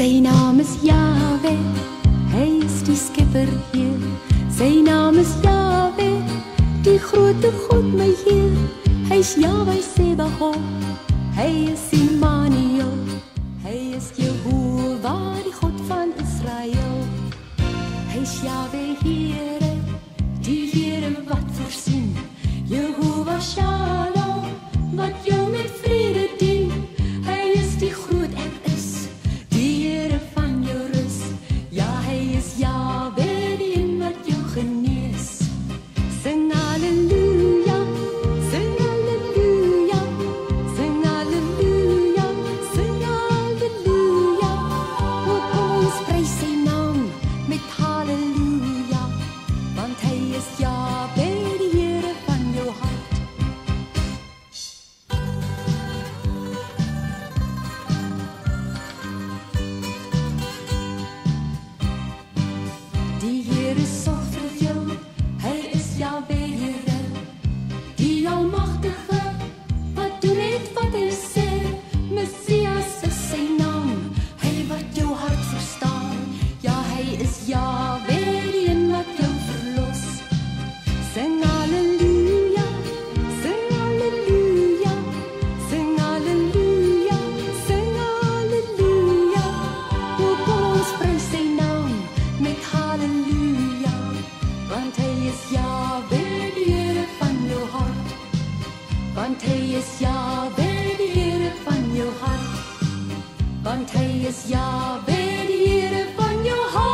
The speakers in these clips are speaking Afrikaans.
Sy naam is Jahwe, hy is die skepper Heer. Sy naam is Jahwe, die grote God my Heer. Hy is Jahwe Sebaot, hy is Immanuel. Hy is Jehovah, die God van Israel. Hy is Jahwe Heere, die Heere wat voorsien. Jehovah Shalom, wat jou met vrede dien. Hy is die groot ek is, die Heere van jou rus. Ja, hy is Jahwe, die een wat jou genees. Sing halleluja, sing halleluja, sing halleluja, sing halleluja. O kom ons prys sy naam met halleluja, want hy is Jahwe, die Heere van jou hart. Die Heere sorg vir jou, hy is Jahwe Heere, die almagtige, wat doen net wat hy sê. Messias is sy naam, hy wat jou hart verstaan. Ja, hy is Jahwe, die een wat jou verlos. Sing halleluja, sing halleluja, sing halleluja, sing halleluja. O kom ons prys sy naam met halleluja, want hy is Jahwe, die Heere van jou hart. Want hy is Jahwe, die Heere van jou hart. Want hy is Jahwe, die Heere van jou hart.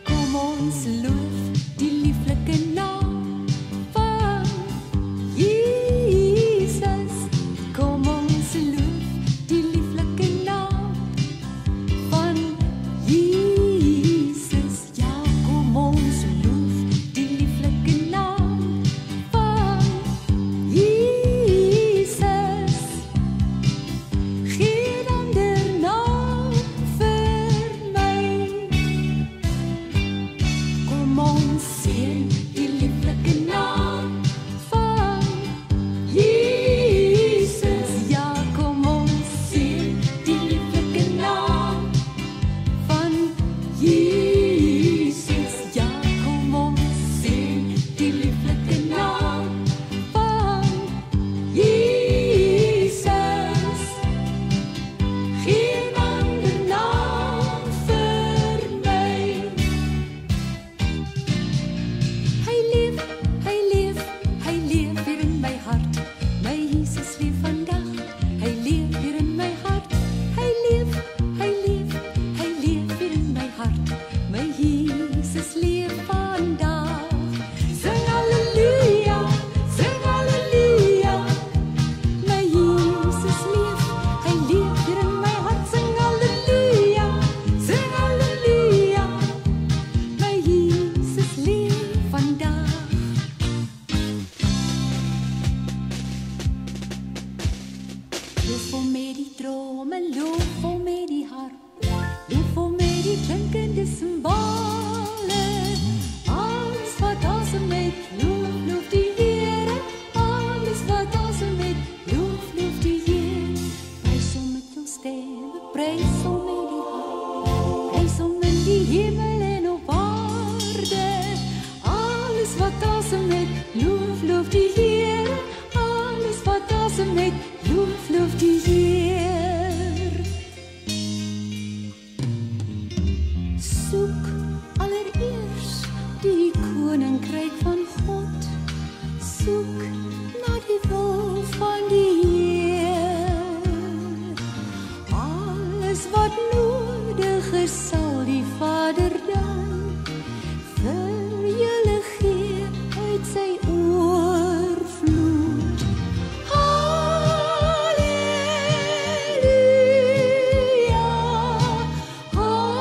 Kom ons loof die lieflike naam van Jesus. Kom ons loof die lieflike naam van Jesus. Ja, kom ons loof die lieflike naam van Jesus. Geen ander naam vir my. Kom ons sing die lieflike naam van Jesus. Ja, kom ons sing die lieflike naam van Jesus. Ja, kom ons sing die lieflike naam van Jesus. Geen ander naam vir my. Hy leef, hy leef, hy leef hier in my hart. My Jesus leef vandag, hy leef hier in my hart. Hy leef, hy leef, hy leef hier in my hart. My Jesus leef vandag. Sing halleluja, sing halleluja. My Jesus leef, hy leef hier in my hart. Sing halleluja, sing halleluja. My Jesus leef vandag. Loof hom met die drome, loof hom met die harp, loof hom met die klinkende simbale. Alles wat asem het, loof, loof die Here. Alles wat asem het, loof, loof die Here. Prys hom met jou stemme, prys hom met die harp, prys hom in die hemel en op aarde. Alles wat asem het, loof, loof die Here. Alles wat asem het, loof, loof die Heer. Soek allereers die koninkryk van God. Soek na die wil van die Heer. Alles wat nodig is, sal die Vader dan vir julle gee uit sy oorvloed. Halleluja, halleluja,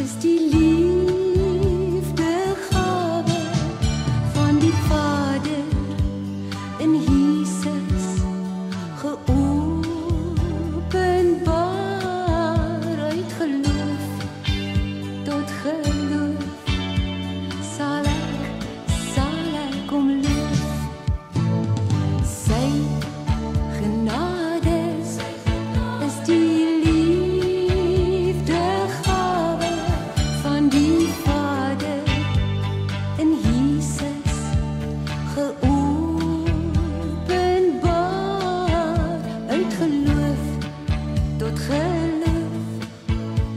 is die liefdegawe van die Vader in Jesus geopenbaar. Uit geloof tot geloof sal ek hom loof. Sy genade is die liefdegawe van die Vader in Jesus geopenbaar. Uit geloof tot geloof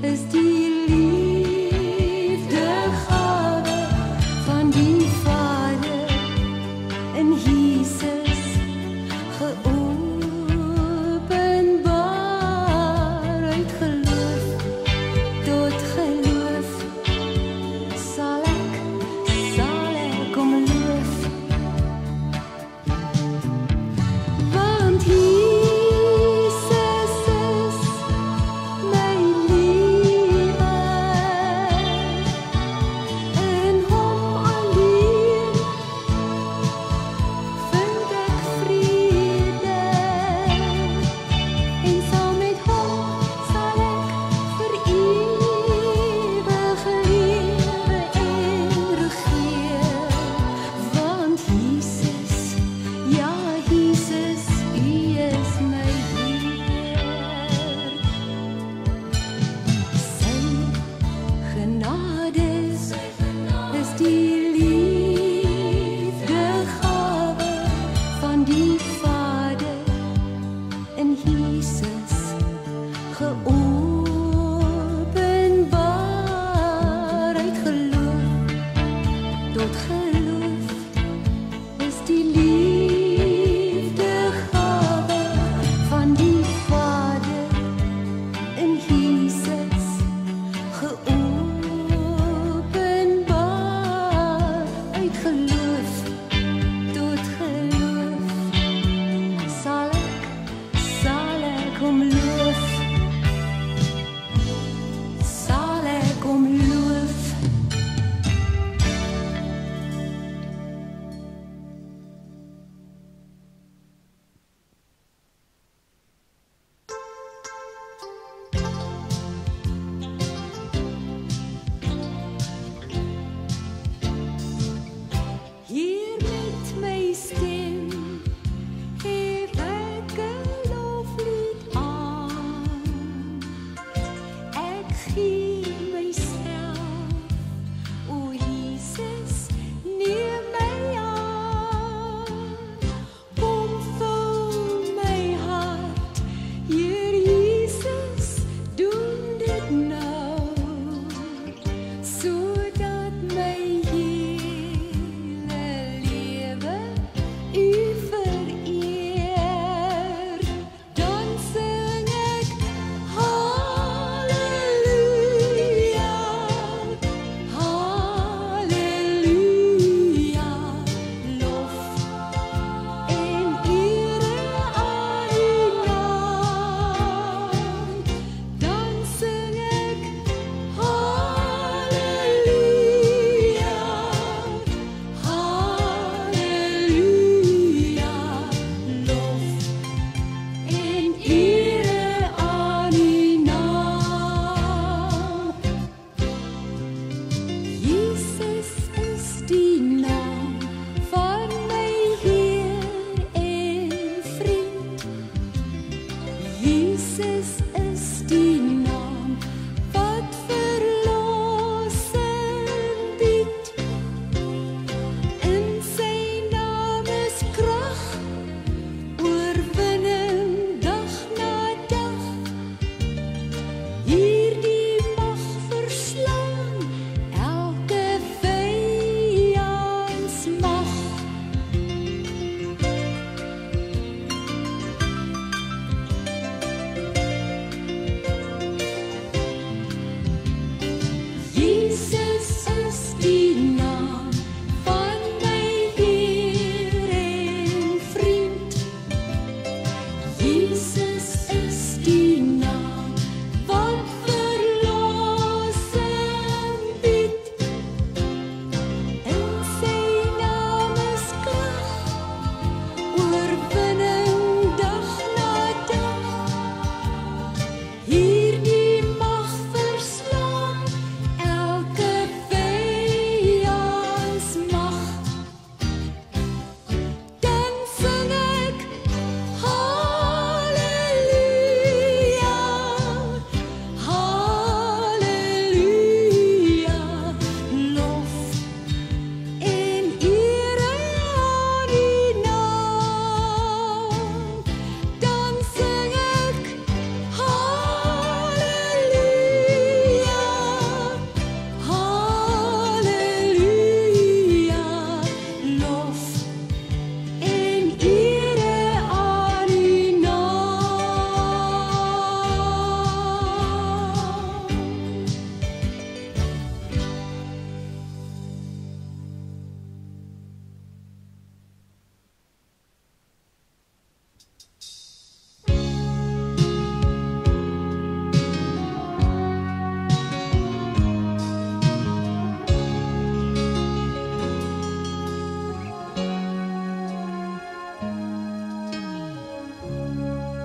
is die liefdegawe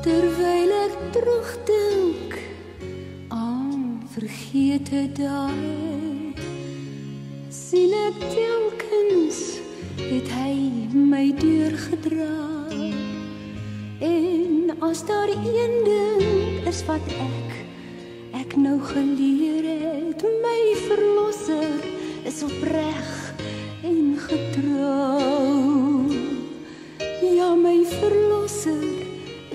terwyl ek terugdink aan vergete dae, sien ek telkens het hy my deurgedra. En as daar een ding is wat ek nou geleer het, my verlosser is opreg en getrou. Ja, my verlosser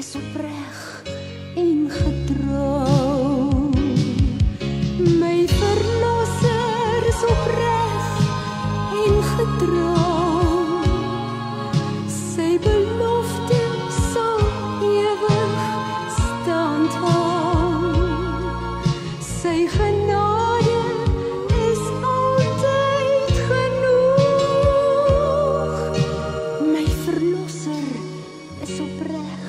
is opreg en getrou. My verlosser is opreg en getrou. Sy belofte sal ewig standhou. Sy genade is altyd genoeg. My verlosser is opreg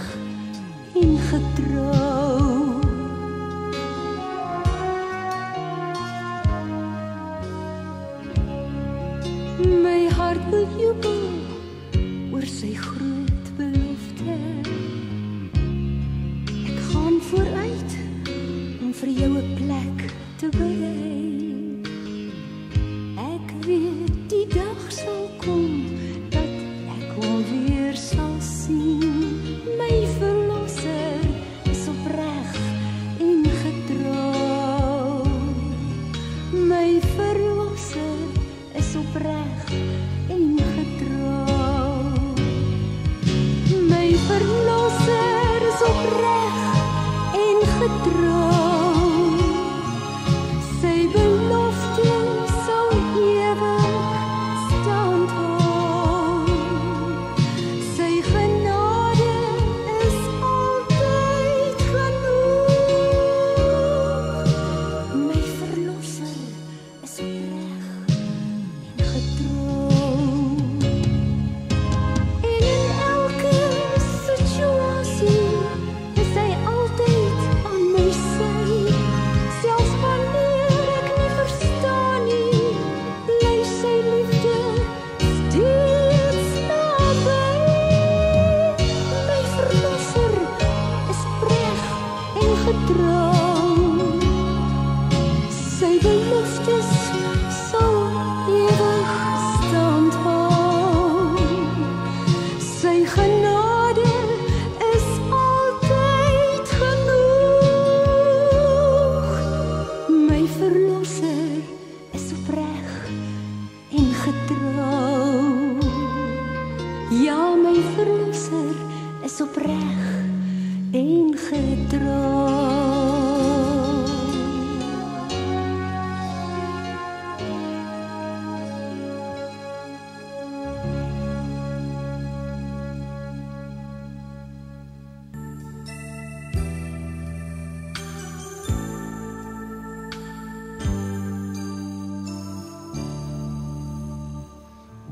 en getrou. My hart wil jubel oor sy groot belofte. Ek gaan vooruit om vir jou 'n plek te berei. Ek weet die dag sal kom dat ek hom weer sal sien. My verlosser is opreg en getrou. My verlosser is opreg en getrou. My verlosser is opreg en getrou. Sy belofte sal ewig standhou. Sy genade is altyd genoeg. My verlosser is opreg en getrou. En in elke situasie is hy altyd aan my sy. Selfs wanneer ek nie verstaan nie, bly sy liefde steeds naby. My verlosser is opreg en getrou. Sy beloftes sal ewig standhou. Sy genade is altyd genoeg. My verlosser is opreg en getrou. Ja, my verlosser is opreg en getrou.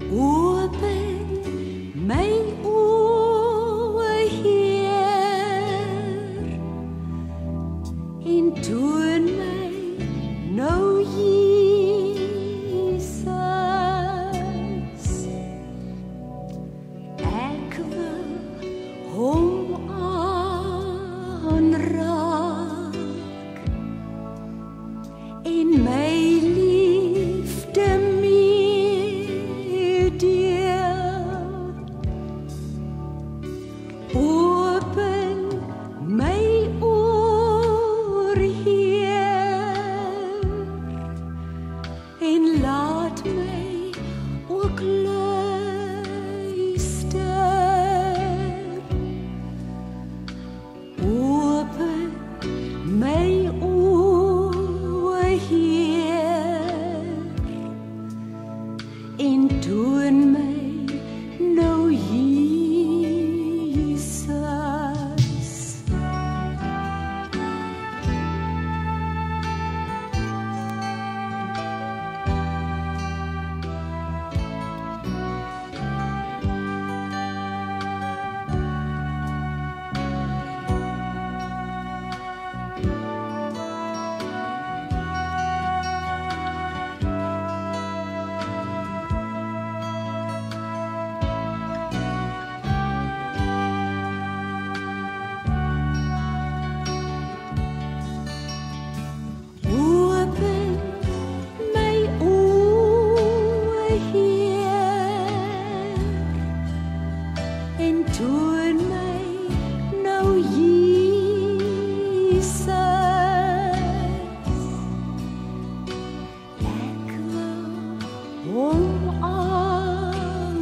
Open my oë, Heer, en toon my nou Jesus. Ek wil hom aanraak en my liefde meedeel. Open my oor, Heer, en laat my ook luister. Open my oë, Heer, en toon my nou Jesus. hom aanraak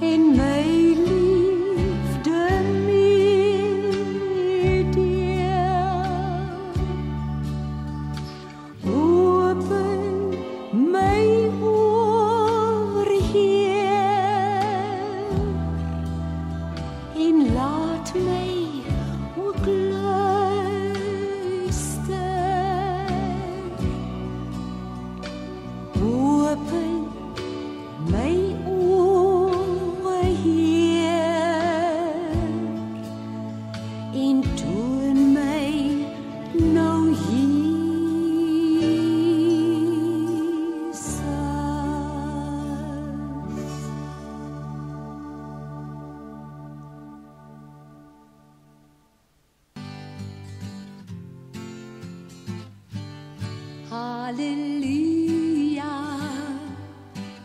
en my liefde meedeel. Open my oor, Heer, en laat my ook luister. Open my oor, Heer, en toon my nou Jesus. Halleluja,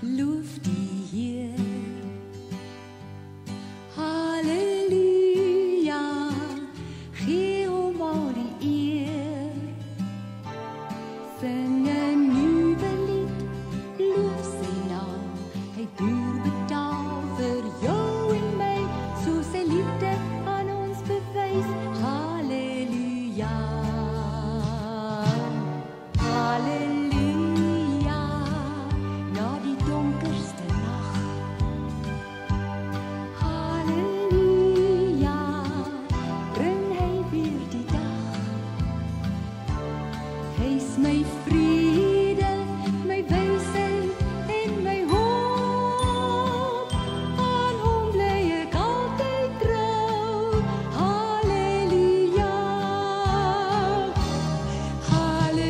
loof die Heer. Halleluja, gee hom al die eer. Sing 'n nuwe lied, loof sy naam. Hy duur betaal vir jou en my, so sy liefde aan ons bewys. Halleluja. Halleluja, na die donkerste nag. Halleluja, bring hy weer die dag. Hy's my vrede, my wysheid en my hoop. Aan hom bly ek altyd trou. Halleluja.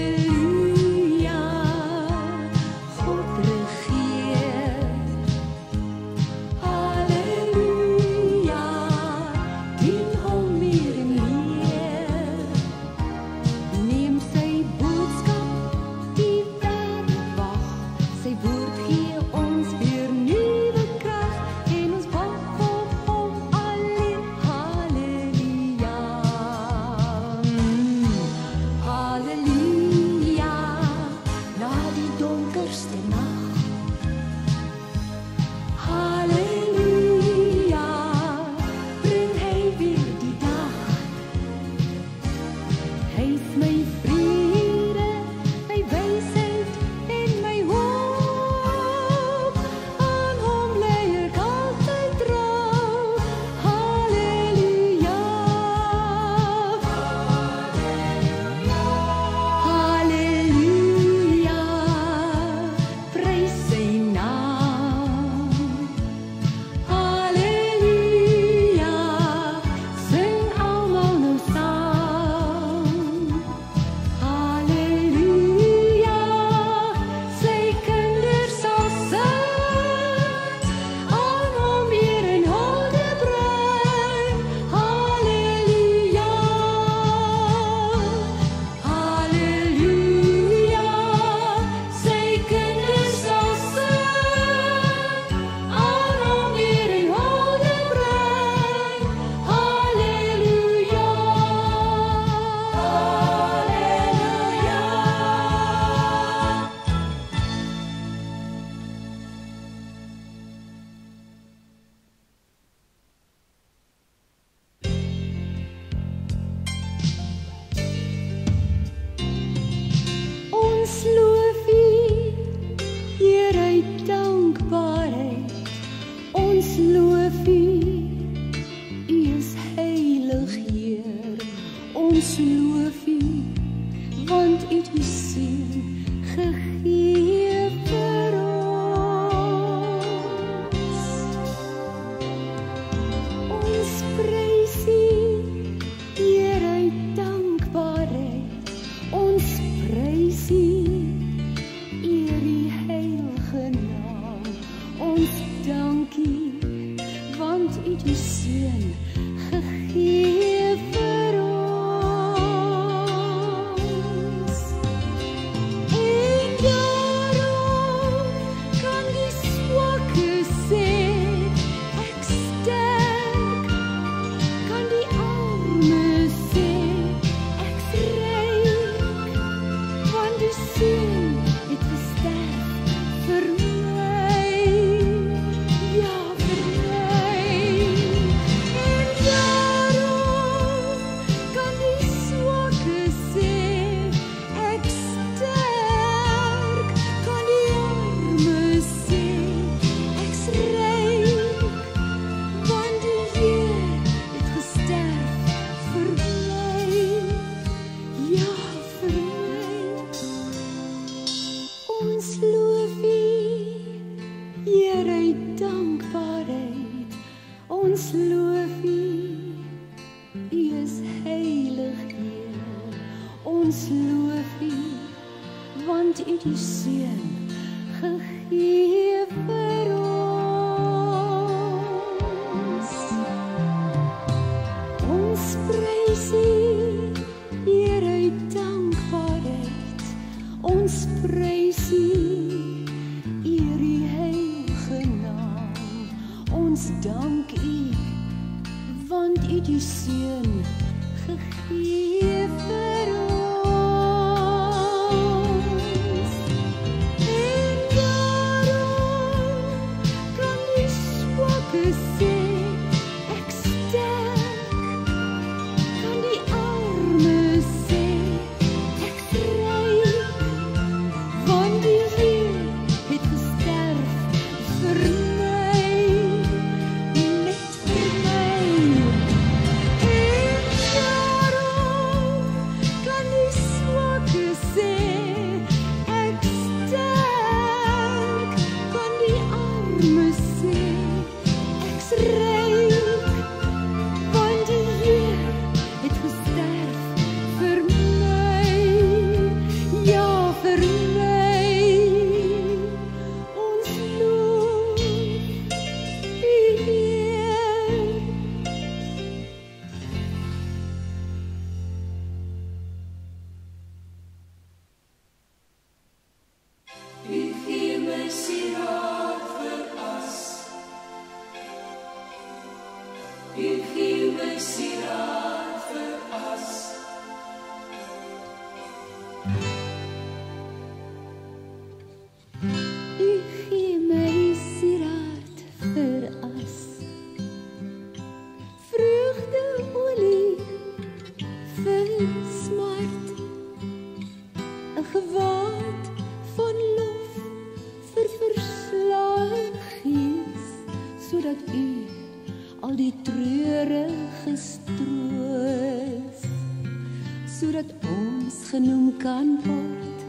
Halleluja, God regeer. Halleluja, dien hom meer en meer. Neem sy boodskap, die wêreld wag. Sy woord gee ons weer nuwe krag en ons wag op hom alleen. Halleluja. Halleluja, na die donkerste nag. Halleluja, bring hy weer die dag. Hy's my vrede, my wysheid en my hoop. Aan hom bly ek altyd trou. Halleluja. Halleluja, prys sy naam. Halleluja, sing almal nou saam. Halleluja, sy kinders sal sing, aan hom eer en hulde bring. Halleluja. Halleluja, sy kinders sal sing, aan hom eer en hulde bring. Halleluja. Halleluja. Ons loof U, Heer, uit dankbaarheid. Ons loof U, U is heilig, Heer. Ons loof U, want U het U seun gegee vir ons. Ons prys U, Heer, uit dankbaarheid. Ons prys U, eer U heilige naam. Ons dank U, want U het U seun gegee vir ons. En daarom vir my, ja vir my. En daarom kan die swakke sê, ek sterk, kan die arme sê, ek's ryk, want die Heer het gesterf vir my, ja vir my. Ons loof U, Heer uit dankbaarheid, ons loof U, U is heilig Heer, ons loof U, want U die Seun gegee vir ons. Ons prys U, Heer uit dankbaarheid, ons prys U, eer U heilige naam, ons dank U, want U die Seun gegee vir ons. En daarom kan die swakke sê, ek sterk, kan die arme sê, ek's ryk, want die Heer het gesterf vir my, net vir my. En daarom kan die swakke sê, ek sterk, kan die arme sê, ek's ryk, want die Heer het gesterf vir my, ja vir my. Ons loof U, Heer. U gee my sieraad vir as. U gee my sieraad vir as. U gee my sieraad vir as. Vreugdeolie vir smart. 'n gewaad van lof vir verslae gees, sodat U al die treuriges troos, sodat ons genoem kan word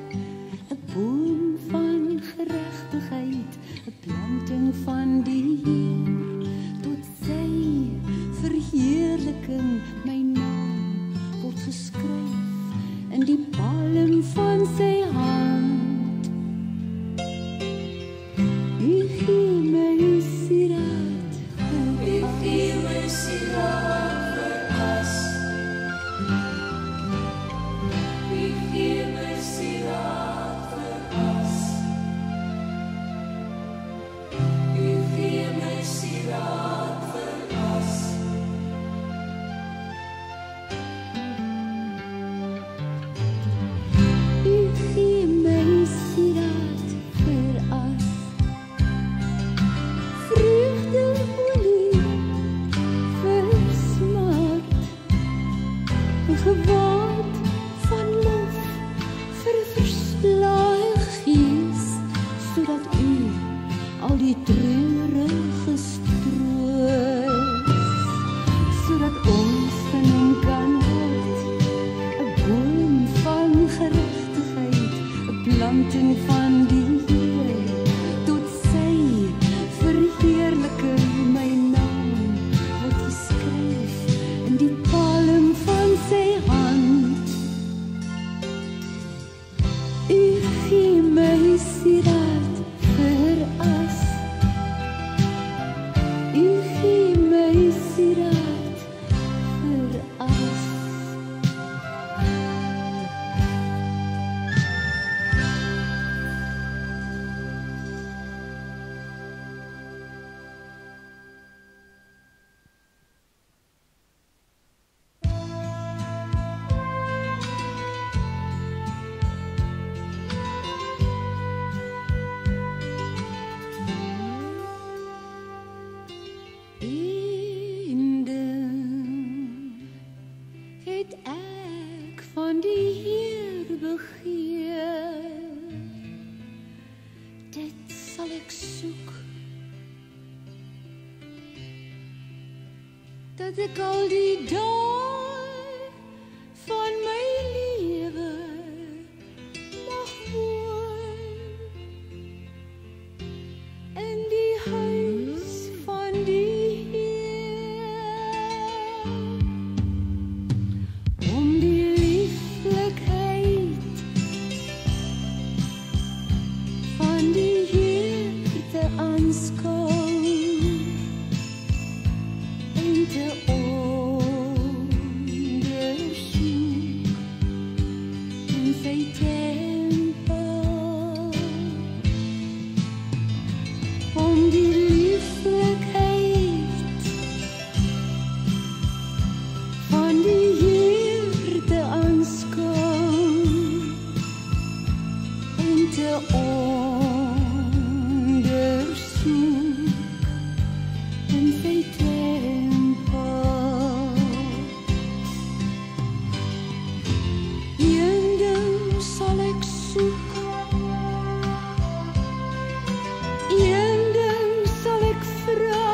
'n boom van geregtigheid, 'n planting van die Heer, tot sy verheerliking my naam word geskryf in die palm van sy hand. U gee my sieraad vir as. U gee my sieraad vir as. U gee my sieraad vir as. U gee my sieraad vir as. U gee my sieraad vir as. Vreugdeolie vir smart. 'n gewaad van lof vir 'n verslae gees, sodat U al die treuriges troos, sodat ons genoem kan word 'n boom van geregtigheid, 'n planting van die Heer, tot sy verheerliking my naam word geskryf in die palm van sy hand. U gee my sieraad vir as. U gee my sieraad vir as. begeer, dit sal ek soek, dat ek al die dae van my lewe mag woon in die huis van die Heer, om die lieflikheid van die Heer te aanskou en te ondersoek in sy tempel, om die lieflikheid van die Heer te aanskou en te ondersoek in sy tempel. Een ding sal ek soek, een ding sal ek vra,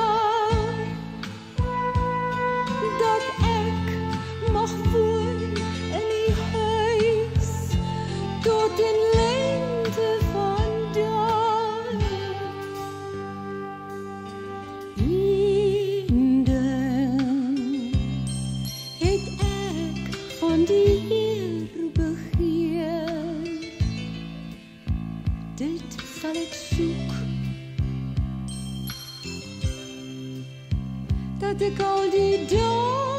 dat ek mag woon in die huis tot in lengte van dae. Een ding het ek van die Heer begeer, dit sal ek soek, dat ek al die dae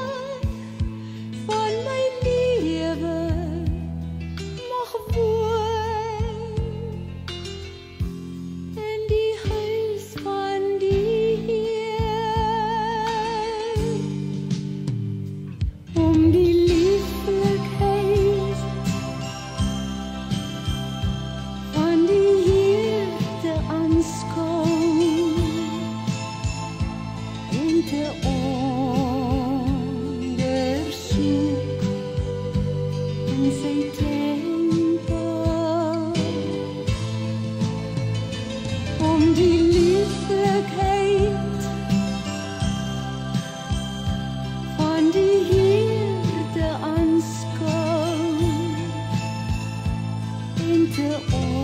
van my lewe mag woon in die huis van die Heer, om die lieflikheid van die Heer te aanskou en te ondersoek in sy tempel, om die lieflikheid van die Heer te aanskou en te ondersoek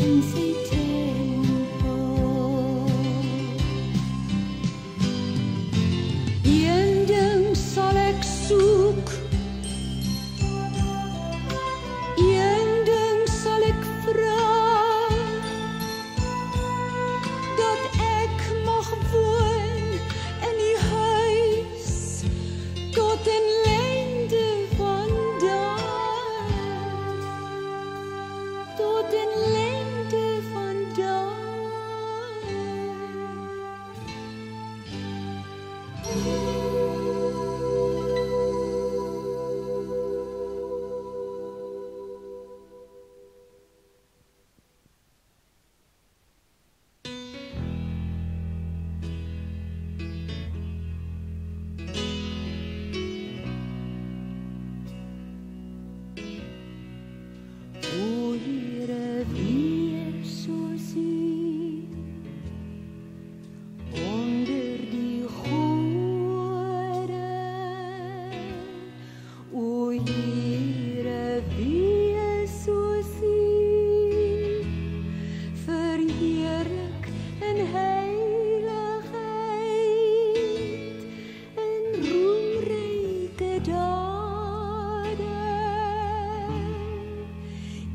in sy tempel. Een ding sal ek soek, een ding sal ek vra, dat ek mag woon in die huis tot in lengte van dae, tot in lengte van dae. O Here, wees soos U onder die gode. O Here, wees soos U verheerlik in heiligheid en roemryke dade.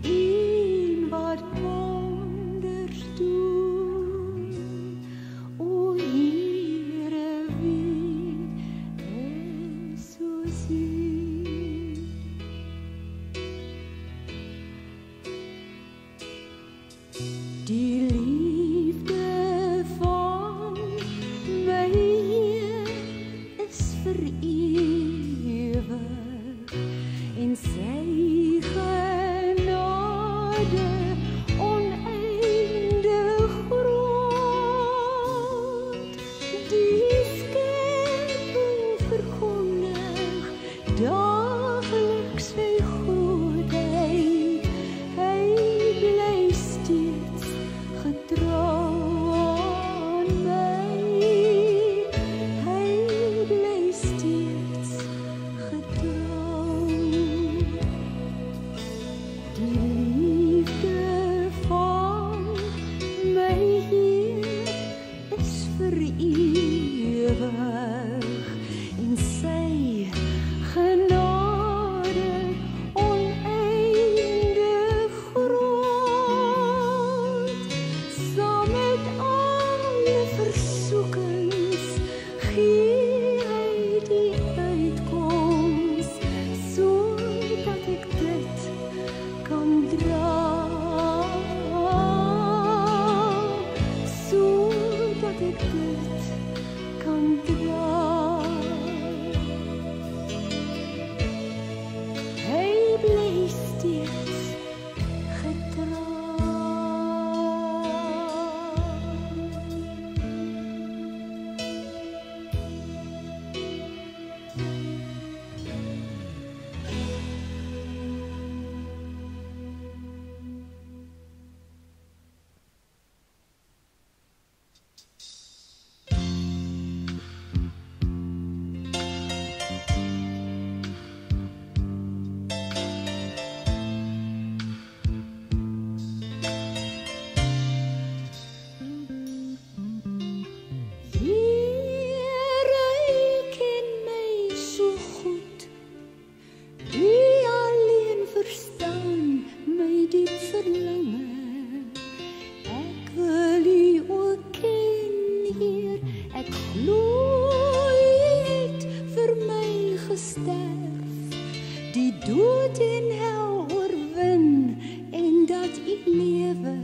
Een wat wonders doen, o Here, wie is soos U? daagliks sy goedheid, hy bly steeds getrou aan my, hy bly steeds getrou. Die liefde van my Heer is vir ewig, en sy genade oneindig groot. Saam met alle versoekings gee hy die uitkoms, sodat ek dit kan dra, sodat ek dit kan dra. Hy bly steeds getrou. Ek glo het vir my gesterf, die dood en hel oorwin, en dat ek lewe